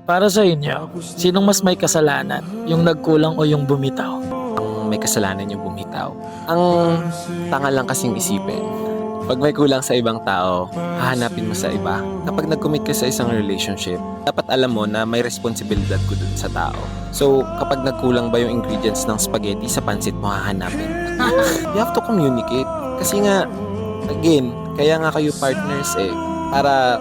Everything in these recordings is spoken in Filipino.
Para sa inyo, sinong mas may kasalanan? Yung nagkulang o yung bumitaw? Ang may kasalanan yung bumitaw. Ang tanga lang kasing isipin. Pag may kulang sa ibang tao, hahanapin mo sa iba. Kapag nag-commit ka sa isang relationship, dapat alam mo na may responsibilidad ko dun sa tao. So, kapag nagkulang ba yung ingredients ng spaghetti sa pansit mo hahanapin? You have to communicate. Kasi nga, again, kaya nga kayo partners para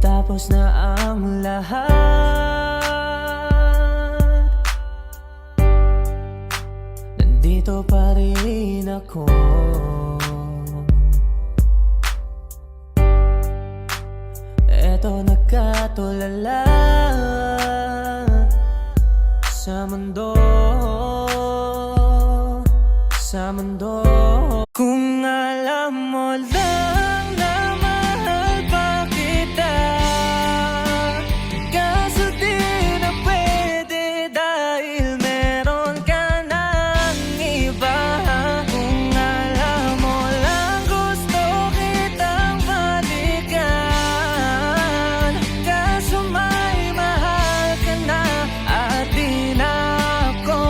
tapos na ang lahat, nandito pa rin ako. Eto nagkatulala sa mundo, sa mundo. Kung alam mo lang na mahal pa kita, kaso di na pwede dahil meron ka ng iba. Kung alam mo lang gusto kitang balikan, kaso may mahal ka na at di na ako.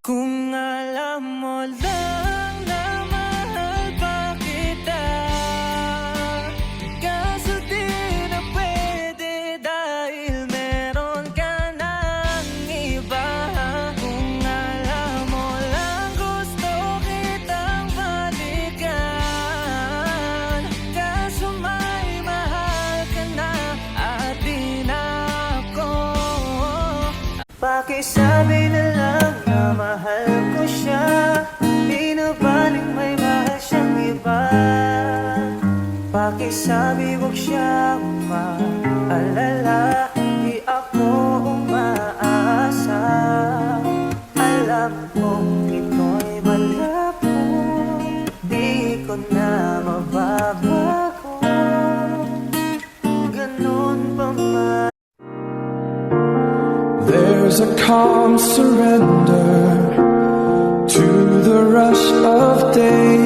Kung alam mo lang na mahal pa kita, kaso di na pwede dahil meron ka ng iba. Kung alam mo lang gusto kitang balikan, kaso may mahal ka na at di na ako. Pakisabi na lang na mahal ko siya, binabalik may mahal siyang iba. Pakisabi wag siyang maalala, di ako umaasa. Alam kong ito'y malabo, di ko na mababago. Ganun pa man. There's a calm surrender to the rush of day.